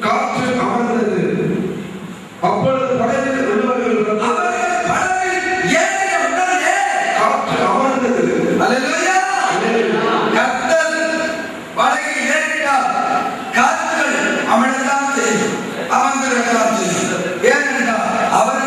காற்று அமர்ந்தது. அப்பொழுது படகில் உள்ளவர்கள் காற்று அமர்ந்தது. அல்லேலூயா. கர்த்தர் படகில் ஏறினார். காற்றுகள் அமரத்தான் செய்யும், அமர்ந்திருக்கத்தான் செய்யும். ஏனென்றால் அவர்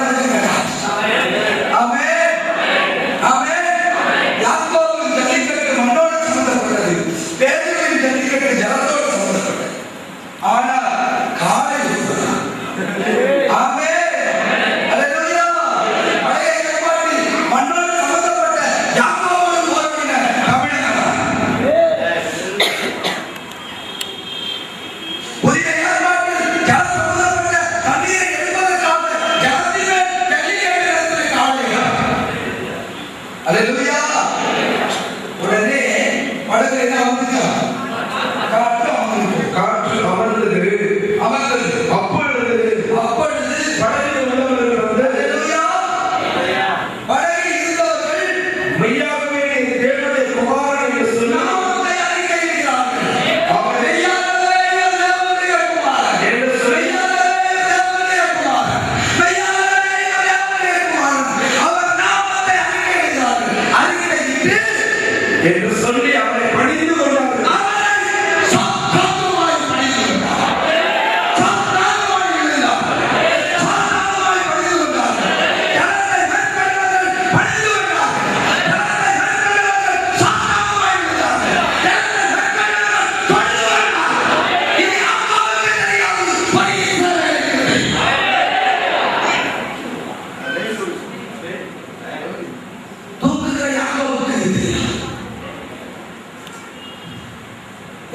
என்று சொல்லி அவரை பணிந்து கொண்டார்கள்.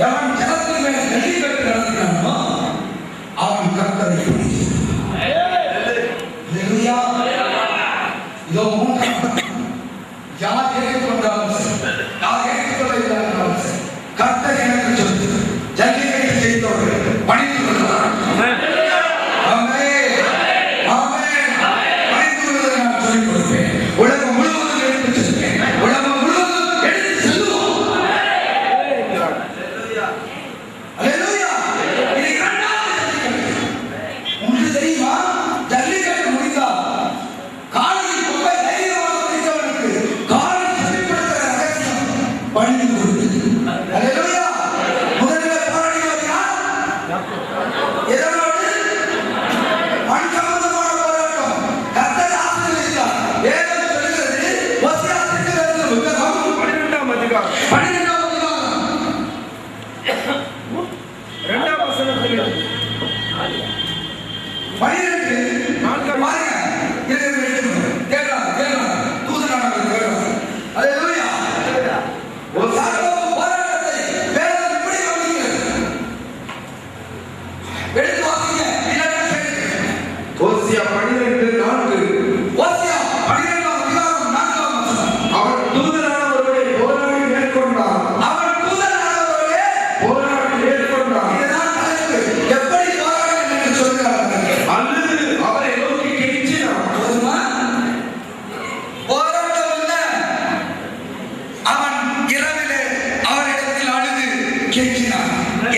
எவன் ஜனத்தின் மேல் நெறி கட்டு நடத்தினானோ அவன் கர்த்தரை இதோ யார் ஏற்றுக்கொண்டாலும் யார் ஏற்றுக்கொள்ள கர்த்தர் எனக்கு சொல்லி ஜல்லிக்கட்டு செய்தவர்கள் பணிந்து கொள்கிறார். பணிந்து கொள்வதை நான் சொல்லிக் கொடுப்பேன். உலகம் முழுவதும் எடுத்து செல்வேன். உலகம் முழுவதும் எடுத்து செல்வோம்.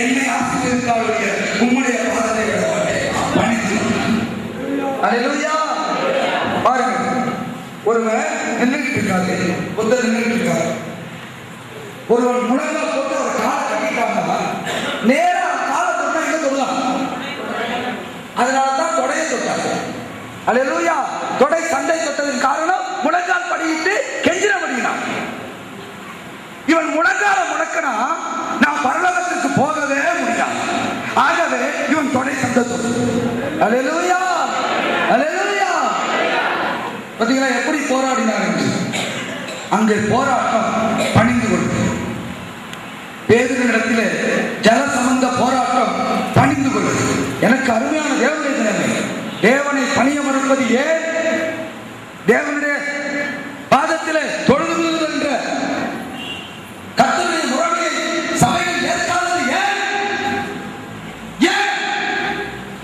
என்னை ஆசீர்வதித்தாருடைய உம்முடைய பாதத்தை பணிந்து. அல்லேலூயா. பாருங்க, ஒருவன் நின்றுட்டு இருக்காரு, புத்தர் நின்றுட்டு இருக்காரு. ஒருவன் முழங்கால் போட்டு ஒரு காலை கட்டிட்டாங்க, நேரா காலை தொட்டா இங்க தொடலாம். அதனாலதான் தொடையை தொட்டாங்க. அல்லேலூயா. தொடை சண்டை தொட்டதின் காரணம் முழங்கால் படியிட்டு கெஞ்சிரபடினான். இவன் முழங்கால முழக்கனா நான் பரலோகத்துக்கு போகவே முடியாது. ஆகவே இவன் தொடை சண்டை தொட்டு. அல்லேலூயா. அல்லேலூயா. பாத்தீங்களா எப்படி போராடினார் என்று? அங்கே போராட்டம் பணிந்து கொண்டு பேதுருவினிடத்திலே ஜல சம்பந்த போராட்டம் பணிந்து கொண்டு. எனக்கு அருமையான தேவனுடைய தினமே, தேவனை பணிய மறுப்பது ஏன்? தேவனுடைய பாதத்திலே தொழுது என்ற கர்த்தருடைய முறையை சபையில் ஏற்காதது ஏன்? ஏன்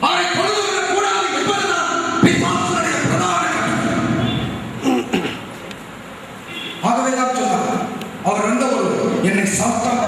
அவரை தொழுது கொள்ளக்கூடாது என்பதுதான் பிசாசுடைய பிரதான. ஆகவே தான் சொன்னார், அவர் என்னை சாத்தான